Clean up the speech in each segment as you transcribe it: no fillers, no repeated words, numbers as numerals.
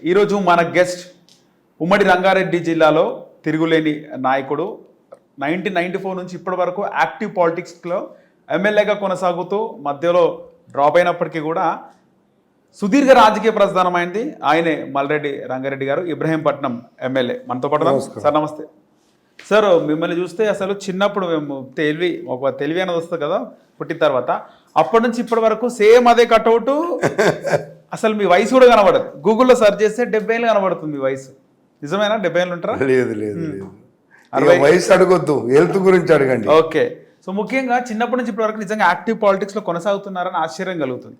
ఈరోజు మన గెస్ట్ ఉమ్మడి రంగారెడ్డి జిల్లాలో తిరుగులేని నాయకుడు 1994 నుంచి ఇప్పటి వరకు యాక్టివ్ పాలిటిక్స్లో ఎమ్మెల్యేగా కొనసాగుతూ మధ్యలో డ్రాప్ అయినప్పటికీ కూడా సుదీర్ఘ రాజకీయ ప్రస్థానమైంది ఆయనే మల్రెడ్డి రంగారెడ్డి గారు, ఇబ్రహీంపట్నం ఎమ్మెల్యే మనతో పాటు. సార్ నమస్తే. సార్ మిమ్మల్ని చూస్తే అసలు చిన్నప్పుడు మేము తెలివి అనేది వస్తుంది కదా పుట్టిన తర్వాత, అప్పటి నుంచి ఇప్పటి వరకు సేమ్ అదే కట్అవుట్. అసలు మీ వయసు కూడా కనబడదు. గూగుల్లో సెర్చ్ చేస్తే 70 ఏళ్ళు కనబడుతుంది మీ వయసు. నిజమేనా? 70 ఏళ్ళు ఉంటారా? లేదు లేదు లేదు, వయసు అడగొద్దు, హెల్త్ గురించి అడగండి. ఓకే. సో ముఖ్యంగా చిన్నప్పటి నుంచి ఇప్పటి వరకు నిజంగా యాక్టివ్ పాలిటిక్స్లో కొనసాగుతున్నారని ఆశ్చర్యం కలుగుతుంది.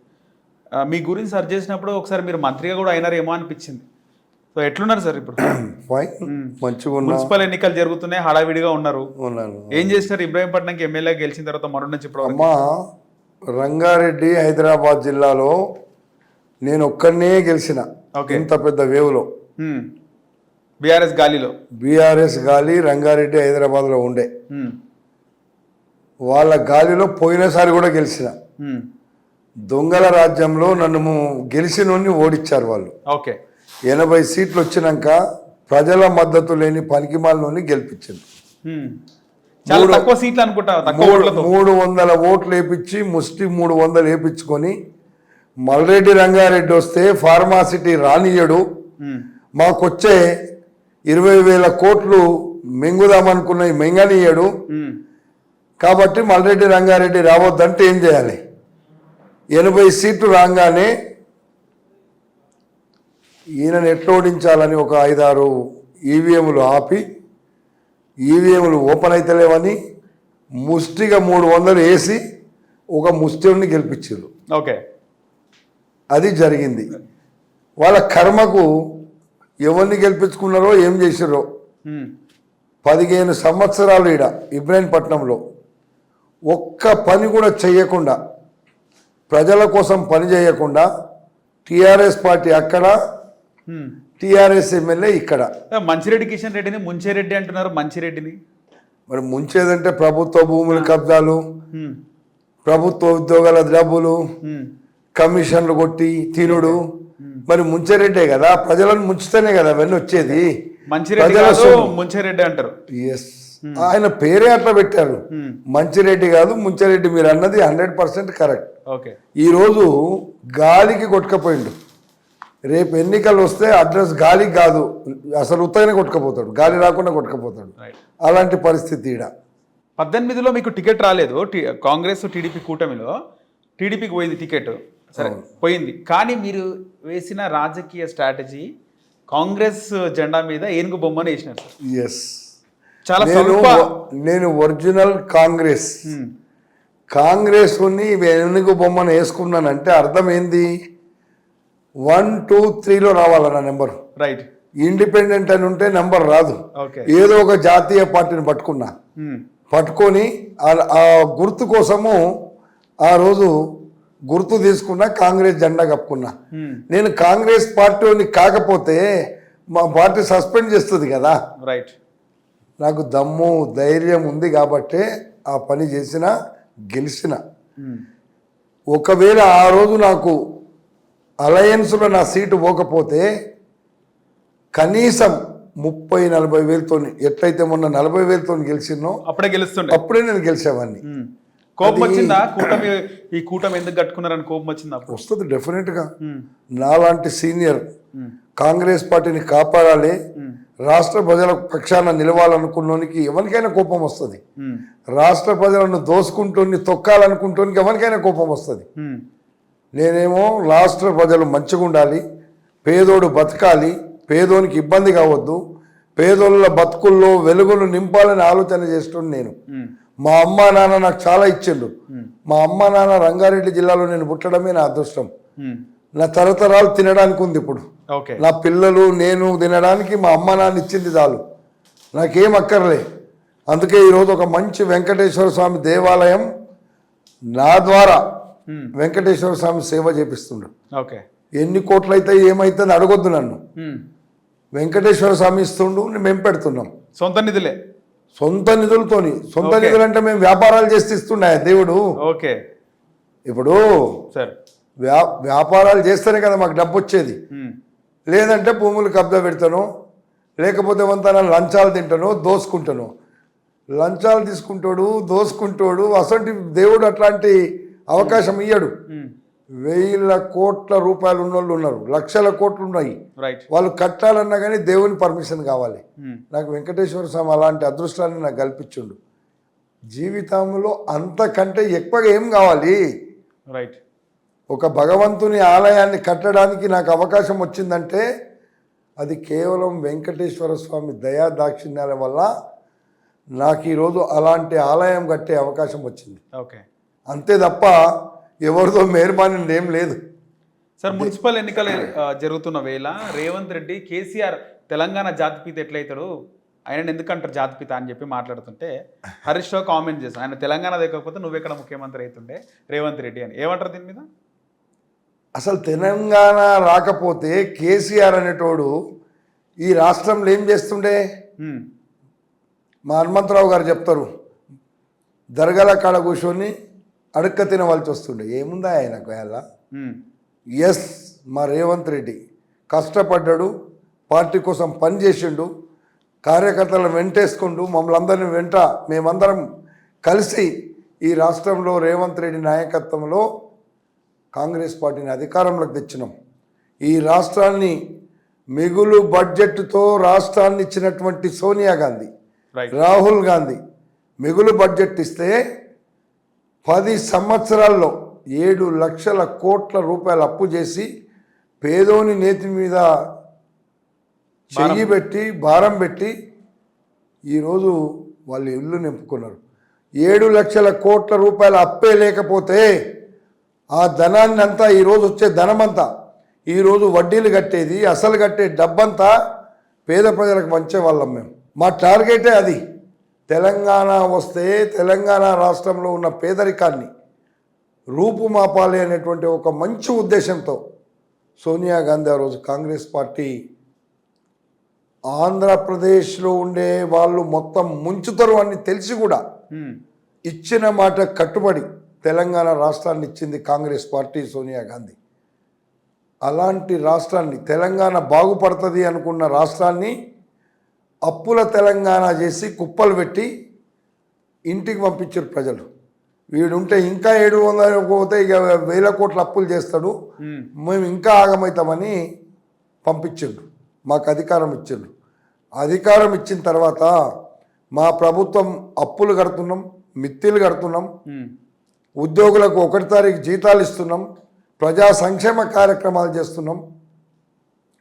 మీ గురించి సెర్చ్ చేసినప్పుడు ఒకసారి మీరు మంత్రిగా కూడా అయినారేమో అనిపించింది. సో ఎట్లున్నారు సార్ ఇప్పుడు? మంచిగా. మున్సిపల్ ఎన్నికలు జరుగుతున్నాయి, హడావిడిగా ఉన్నారు. ఏం చేస్తారు ఇబ్రహీంపట్నంకి ఎమ్మెల్యే గెలిచిన తర్వాత మొన్న నుంచి ఇప్పుడు? అమ్మా, రంగారెడ్డి హైదరాబాద్ జిల్లాలో నేను ఒక్కనే గెలిచిన. ఇంత పెద్ద వేవ్లో బీఆర్ఎస్ గాలి రంగారెడ్డి హైదరాబాద్లో ఉండే. వాళ్ళ గాలిలో పోయినసారి కూడా గెలిచిన. దొంగల రాజ్యంలో నన్ను గెలిచినోడిని ఓడించారు వాళ్ళు. 80 సీట్లు వచ్చినాక ప్రజల మద్దతు లేని పనికిమాలినోని గెలిపించింది. 300 ఓట్లు వేయించి ముష్టి 300 వేయించుకొని మల్రెడ్డి రంగారెడ్డి వస్తే ఫార్మాసిటీ రానియడు, మాకొచ్చే 20,000 కోట్లు మింగుదామనుకున్నవి మింగనీయడు. కాబట్టి మల్రెడ్డి రంగారెడ్డి రావద్దంటే ఏం చేయాలి? 80 సీట్లు రాగానే ఈయనను ఎట్లా ఓడించాలని ఒక 5-6 ఈవీఎంలు ఆపి, ఈవీఎంలు ఓపెన్ అవుతలేవని ముష్టిగా 300 వేసి ఒక ముష్టిని గెలిపించారు. అది జరిగింది. వాళ్ళ కర్మకు ఎవరిని గెలిపించుకున్నారో ఏం చేసారో. 15 సంవత్సరాలు ఈడ ఇబ్రహీంపట్నంలో ఒక్క పని కూడా చేయకుండా, ప్రజల కోసం పని చేయకుండా టీఆర్ఎస్ పార్టీ అక్కడ, టీఆర్ఎస్ ఎమ్మెల్యే ఇక్కడ. మంచిరెడ్డి కిషన్ రెడ్డిని ముంచేరెడ్డి అంటున్నారు. మంచిరెడ్డిని మరి ముంచేదంటే ప్రభుత్వ భూముల కబ్జాలు, ప్రభుత్వ ఉద్యోగాల డబ్బులు, కమిషన్లు కొట్టి తినుడు. మరి ముంచేరెడ్డే కదా, ప్రజలను ముంచుతేనే కదా అవన్నీ వచ్చేది. ముంచేరెడ్డి అంటారు. ఎస్, ఆయన పేరే అట్లా పెట్టారు, మంచిరెడ్డి కాదు ముంచెరెడ్డి. మీరు అన్నది 100% కరెక్ట్. ఈరోజు గాలికి కొట్టుకపోయిండు. రేపు ఎన్నికలు వస్తే అడ్రస్ గాలికి కాదు, అసలు ఉత్తగానే కొట్టుకపోతాడు, గాలి రాకుండా కొట్టుకపోతాడు. అలాంటి పరిస్థితి ఈడ. 18లో మీకు టికెట్ రాలేదు. కాంగ్రెస్ టీడీపీ కూటమిలో టీడీపీకి పోయింది టికెట్, సరే పోయింది. కానీ మీరు వేసిన రాజకీయ స్ట్రాటజీ కాంగ్రెస్ జెండా మీద ఏనుగు బొమ్మను వేసినారు. ఎస్, నేను ఒరిజినల్ కాంగ్రెస్ ఏనుగు బొమ్మను వేసుకున్నానంటే అర్థం ఏంది? 1, 2, 3లో రావాలన్న నెంబర్. రైట్. ఇండిపెండెంట్ అని ఉంటే నెంబర్ రాదు. ఏదో ఒక జాతీయ పార్టీని పట్టుకొని ఆ గుర్తు కోసము ఆ రోజు గుర్తు తీసుకున్నా, కాంగ్రెస్ జెండా కప్పుకున్నా. నేను కాంగ్రెస్ పార్టీని కాకపోతే మా పార్టీ సస్పెండ్ చేస్తుంది కదా. రైట్. నాకు దమ్ము ధైర్యం ఉంది కాబట్టే ఆ పని చేసిన, గెలిచిన. ఒకవేళ ఆ రోజు నాకు అలయన్స్లో నా సీటు పోకపోతే కనీసం 30-40 వేలతో, ఎట్లయితే మొన్న 40 వేలతో గెలిచినో అప్పుడే నేను గెలిచేవాడిని. కోపం వచ్చిందా? ఈ కూటమి ఎందుకు కట్టుకున్నారని కోపం వచ్చిందా? వస్తుంది డెఫినెట్గా. నాలాంటి సీనియర్ కాంగ్రెస్ పార్టీని కాపాడాలి, రాష్ట్ర ప్రజల పక్షాన నిలవాలనుకున్నోనికి ఎవరికైనా కోపం వస్తుంది. రాష్ట్ర ప్రజలను దోసుకుంటూని తొక్కాలనుకుంటోనికి ఎవరికైనా కోపం వస్తుంది. నేనేమో రాష్ట్ర ప్రజలు మంచిగా ఉండాలి, పేదోడు బతకాలి, పేదోనికి ఇబ్బంది కావద్దు, పేదోళ్ళ బతుకుల్లో వెలుగులు నింపాలని ఆలోచన చేస్తుండే నేను. మా అమ్మా నాన్న నాకు చాలా ఇచ్చిండు. మా అమ్మా నాన్న రంగారెడ్డి జిల్లాలో నేను పుట్టడమే నా అదృష్టం. నా తరతరాలు తినడానికి ఉంది ఇప్పుడు. నా పిల్లలు నేను తినడానికి మా అమ్మా నాన్న ఇచ్చింది చాలు, నాకేం అక్కర్లే. అందుకే ఈరోజు ఒక మంచి వెంకటేశ్వర స్వామి దేవాలయం నా ద్వారా వెంకటేశ్వర స్వామి సేవ చేపిస్తుండ్రు. ఎన్ని కోట్లు అయితే ఏమైతే అడగొద్దు నన్ను, వెంకటేశ్వర స్వామి ఇస్తుండు, మేము పెడుతున్నాం. సొంత నిధులతోని. సొంత నిధులు అంటే మేము వ్యాపారాలు చేసి ఇస్తున్నాయి దేవుడు. ఇప్పుడు వ్యాపారాలు చేస్తేనే కదా మాకు డబ్బు వచ్చేది. లేదంటే భూములు కబ్జా పెడతాను, లేకపోతే వంతన లంచాలు తింటాను, దోసుకుంటాను. లంచాలు తీసుకుంటాడు, దోసుకుంటాడు. అసలు దేవుడు అట్లాంటి అవకాశం ఇయ్యడు. వేల కోట్ల రూపాయలు ఉన్నోళ్ళు ఉన్నారు, లక్షల కోట్లు ఉన్నాయి. రైట్. వాళ్ళు కట్టాలన్నా కానీ దేవుని పర్మిషన్ కావాలి. నాకు వెంకటేశ్వర స్వామి అలాంటి అదృష్టాన్ని నాకు కల్పించుండు. జీవితంలో అంతకంటే ఎక్కువగా ఏం కావాలి? రైట్. ఒక భగవంతుని ఆలయాన్ని కట్టడానికి నాకు అవకాశం వచ్చిందంటే అది కేవలం వెంకటేశ్వర స్వామి దయా దాక్షిణ్యాల వల్ల నాకు ఈరోజు అలాంటి ఆలయం కట్టే అవకాశం వచ్చింది. ఓకే. అంతే తప్ప ఎవరితో మేర్మాని ఏం లేదు. సార్, మున్సిపల్ ఎన్నికలు జరుగుతున్న వేళ రేవంత్ రెడ్డి కేసీఆర్ తెలంగాణ జాతిపిత ఎట్లయితాడు, ఆయన ఎందుకంటారు జాతిపిత అని చెప్పి మాట్లాడుతుంటే హరీష్ రావు కామెంట్ చేశాను, ఆయన తెలంగాణ దగ్గరకపోతే నువ్వెక్కడ ముఖ్యమంత్రి అవుతుండే రేవంత్ రెడ్డి అని. ఏమంటారు దీని మీద? అసలు తెలంగాణ రాకపోతే కేసీఆర్ అనేటోడు ఈ రాష్ట్రంలో ఏం చేస్తుండే? మా హనుమంతరావు గారు చెప్తారు, దర్గాల కాడ కూర్చొని అడుక్క తినవలసి వస్తుండే. ఏముందా ఆయనకు అలా? ఎస్, మా రేవంత్ రెడ్డి కష్టపడ్డాడు, పార్టీ కోసం పనిచేసిండు, కార్యకర్తలను వెంటేసుకుంటూ మమ్మల్ని అందరినీ మేమందరం కలిసి ఈ రాష్ట్రంలో రేవంత్ రెడ్డి నాయకత్వంలో కాంగ్రెస్ పార్టీని అధికారంలోకి తెచ్చినాం. ఈ రాష్ట్రాన్ని మిగులు బడ్జెట్తో రాష్ట్రాన్ని ఇచ్చినటువంటి సోనియా గాంధీ, రాహుల్ గాంధీ మిగులు బడ్జెట్ ఇస్తే 10 సంవత్సరాల్లో 7 లక్షల కోట్ల రూపాయలు అప్పు చేసి పేదోని నేతి మీద చెయ్యి పెట్టి భారం పెట్టి ఈరోజు వాళ్ళు ఇల్లు నింపుకున్నారు. 7 లక్షల కోట్ల రూపాయల అప్పే లేకపోతే ఆ ధనాన్ని అంతా ఈరోజు వచ్చే ధనమంతా ఈరోజు వడ్డీలు కట్టేది, అసలు కట్టే డబ్బంతా పేద ప్రజలకు పంచే వాళ్ళం మేము. మా టార్గెటే అది. తెలంగాణ వస్తే తెలంగాణ రాష్ట్రంలో ఉన్న పేదరికాన్ని రూపుమాపాలి అనేటువంటి ఒక మంచి ఉద్దేశంతో సోనియా గాంధీ ఆ రోజు కాంగ్రెస్ పార్టీ ఆంధ్రప్రదేశ్లో ఉండే వాళ్ళు మొత్తం ముంచుతారు అని తెలిసి కూడా ఇచ్చిన మాట కట్టుబడి తెలంగాణ రాష్ట్రాన్ని ఇచ్చింది కాంగ్రెస్ పార్టీ, సోనియా గాంధీ. అలాంటి రాష్ట్రాన్ని, తెలంగాణ బాగుపడుతుంది అనుకున్న రాష్ట్రాన్ని అప్పుల తెలంగాణ చేసి కుప్పలు పెట్టి ఇంటికి పంపించారు ప్రజలు. వీడుంటే ఇంకా 700 పోతే ఇక 1000 కోట్ల అప్పులు చేస్తాడు, మేము ఇంకా ఆగమవుతామని పంపించిండు. మాకు అధికారం ఇచ్చిండు. అధికారం ఇచ్చిన తర్వాత మా ప్రభుత్వం అప్పులు కడుతున్నాం, మిత్తిలు కడుతున్నాం, ఉద్యోగులకు 1 తారీఖు జీతాలు ఇస్తున్నాం, ప్రజా సంక్షేమ కార్యక్రమాలు చేస్తున్నాం.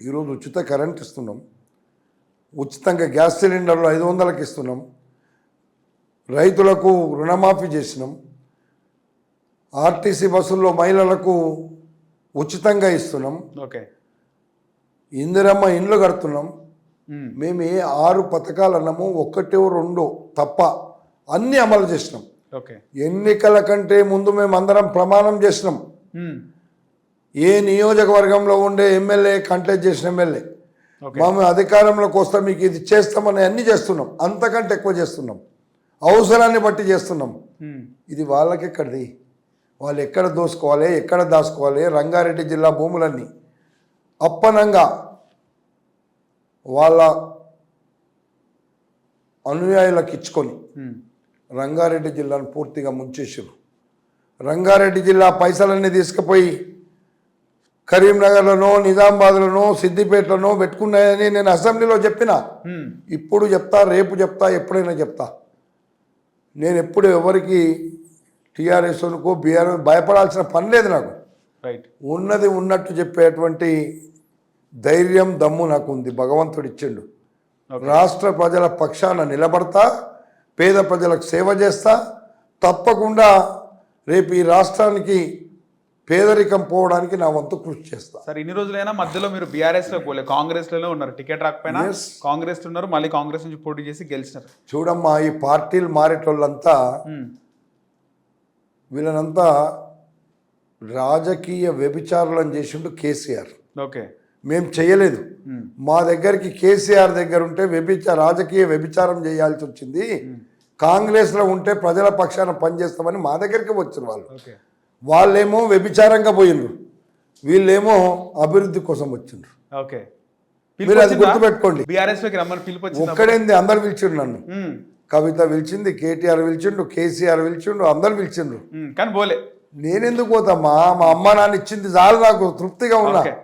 ఈరోజు ఉచిత కరెంట్ ఇస్తున్నాం, ఉచితంగా గ్యాస్ సిలిండర్లు 500కి ఇస్తున్నాం, రైతులకు రుణమాఫీ చేసినాం, ఆర్టీసీ బస్సుల్లో మహిళలకు ఉచితంగా ఇస్తున్నాం, ఓకే, ఇందిరమ్మ ఇండ్లు కడుతున్నాం. మేము ఏ 6 పథకాలు అన్నామో 1, 2 తప్ప అన్నీ అమలు చేసినాం. ఓకే, ఎన్నికల కంటే ముందు మేము అందరం ప్రమాణం చేసినాం. ఏ నియోజకవర్గంలో ఉండే ఎమ్మెల్యే కంటెస్ట్ చేసిన ఎమ్మెల్యే మేము అధికారంలోకి వస్తాం మీకు ఇది చేస్తామని అన్ని చేస్తున్నాం, అంతకంటే ఎక్కువ చేస్తున్నాం, అవసరాన్ని బట్టి చేస్తున్నాం. ఇది వాళ్ళకెక్కడిది, వాళ్ళు ఎక్కడ దోసుకోవాలి, ఎక్కడ దాచుకోవాలి. రంగారెడ్డి జిల్లా భూములన్నీ అప్పనంగా వాళ్ళ అనుయాయులకు ఇచ్చుకొని రంగారెడ్డి జిల్లాను పూర్తిగా ముంచేసారు. రంగారెడ్డి జిల్లా పైసలన్నీ తీసుకుపోయి కరీంనగర్లోనో, నిజామాబాద్లోనో, సిద్దిపేటలోనో పెట్టుకున్నాయని నేను అసెంబ్లీలో చెప్పిన. ఇప్పుడు చెప్తా, రేపు చెప్తా, ఎప్పుడైనా చెప్తా. నేను ఎప్పుడు ఎవరికి టీఆర్ఎస్కో బీఆర్ఎస్ భయపడాల్సిన పని లేదు. నాకు ఉన్నది ఉన్నట్టు చెప్పేటువంటి ధైర్యం, దమ్ము నాకు ఉంది, భగవంతుడు ఇచ్చిండు. రాష్ట్ర ప్రజల పక్షాన నిలబడతా, పేద ప్రజలకు సేవ చేస్తా. తప్పకుండా రేపు ఈ రాష్ట్రానికి పేదరికం పోవడానికి నా వంతు కృషి చేస్తా. సార్, ఇన్ని రోజులైనా మధ్యలో మీరు బీఆర్ఎస్లో పోలే, కాంగ్రెస్లోనే ఉన్నారు. టికెట్ రాకపోయినా కాంగ్రెస్లో ఉన్నారు, మళ్ళీ కాంగ్రెస్ నుంచి పోటీ చేసి గెలిచినారు. చూడమ్మా, ఈ పార్టీలు మారేటోళ్ళంతా వీళ్ళనంతా రాజకీయ వ్యభిచారులను చేసిండు కేసీఆర్. ఓకే, మేము చేయలేదు. మా దగ్గరికి కేసీఆర్ దగ్గర ఉంటే రాజకీయ వ్యభిచారం చేయాల్సి వచ్చింది. కాంగ్రెస్లో ఉంటే ప్రజల పక్షాన పనిచేస్తామని మా దగ్గరికి వచ్చారు వాళ్ళు. వాళ్ళేమో వ్యభిచారంగా పోయిండ్రు, వీళ్ళేమో అభివృద్ధి కోసం వచ్చిండ్రు. ఓకే. మీరు అది గుర్తుపెట్టుకోండి. బీఆర్ఎస్ లోకి రమ్మని పిలుపు వచ్చిందా? ఒక్కడేంది, అందరు పిలిచిండు నన్ను. ఉమ్, కవిత పిలిచింది, కేటీఆర్ పిలిచిండు, కేసీఆర్ పిలిచిండు, అందరు పిలిచిండ్రు. కానీ పోలే. నేనెందుకు పోతామా? మా అమ్మ నాన్న ఇచ్చింది చాలు, నాకు తృప్తిగా ఉన్నా. ఓకే.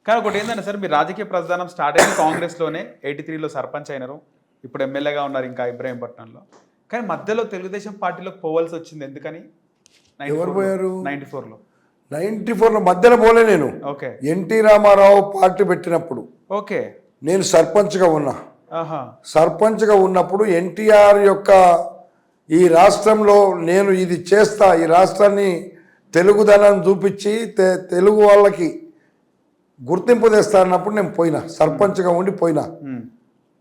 కానీ ఒకటి ఏంటంటే సార్, మీరు రాజకీయ ప్రస్థానం స్టార్ట్ అయింది కాంగ్రెస్లోనే, 83లో సర్పంచ్ అయినారు, ఇప్పుడు ఎమ్మెల్యేగా ఉన్నారు ఇంకా ఇబ్రాహీంపట్నంలో. కానీ మధ్యలో తెలుగుదేశం పార్టీలోకి పోవాల్సి వచ్చింది, ఎందుకని? ఎవరు పోయారు? 94లో. 94లో మధ్యలో పోలే నేను. ఓకే. ఎన్టీ రామారావు పార్టీ పెట్టినప్పుడు ఓకే. నేను సర్పంచ్గా ఉన్నా. ఆహా. సర్పంచ్గా ఉన్నప్పుడు ఎన్టీఆర్ యొక్క ఈ రాష్ట్రంలో నేను ఇది చేస్తా, ఈ రాష్ట్రాన్ని తెలుగుదనం చూపించి తెలుగు వాళ్ళకి గుర్తింపు తెస్తా అన్నప్పుడు నేను పోయినా, సర్పంచ్గా ఉండి పోయినా.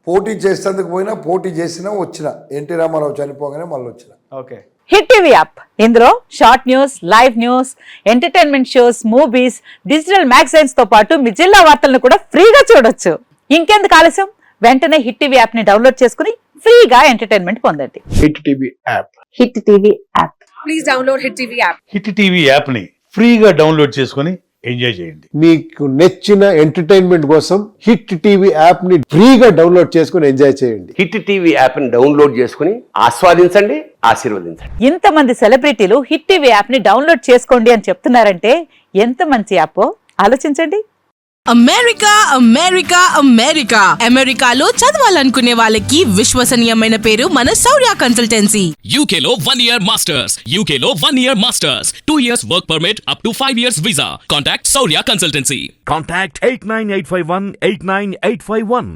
పోటీ చేసేందుకు పోయినా, పోటీ చేసినా వచ్చిన. ఎన్టీ రామారావు చనిపోగానే మళ్ళీ వచ్చిన. ఓకే. హిట్ టీవీ యాప్, ఇందులో short news, live news, entertainment shows, movies, digital magazines తో పాటు మీ జిల్లా వార్తలను కూడా ఫ్రీగా చూడొచ్చు. ఇంకెందుకు ఆలస్యం, వెంటనే హిట్ టీవీ యాప్ ని డౌన్లోడ్ చేసుకుని ఫ్రీగా ఎంటర్టైన్మెంట్ పొందండి. Hit TV app. Hit TV app. Please download hit TV app. Hit TV యాప్ని ఫ్రీగా డౌన్లోడ్ చేసుకొని ఎంజాయ్ చేయండి. మీకు నచ్చిన ఎంటర్టైన్మెంట్ కోసం హిట్ టీవీ యాప్ ని ఫ్రీగా డౌన్లోడ్ చేసుకుని ఎంజాయ్ చేయండి. హిట్ టీవీ యాప్ ని డౌన్లోడ్ చేసుకుని ఆస్వాదించండి, ఆశీర్వదించండి. ఇంతమంది సెలబ్రిటీలు హిట్ టీవీ యాప్ ని డౌన్లోడ్ చేసుకోండి అని చెప్తున్నారంటే ఎంత మంచి యాప్ ఆలోచించండి. అమెరికా అమెరికా అమెరికా అమెరికాలో చదవాలనుకునే వాళ్ళకి విశ్వసనీయమైన పేరు మన శౌర్య కన్సల్టెన్సీ. UK లో 1 year masters. UK లో 1 year masters. 2 years work permit up to 5 years visa. Contact Saurya Consultancy. Contact 89851 89851.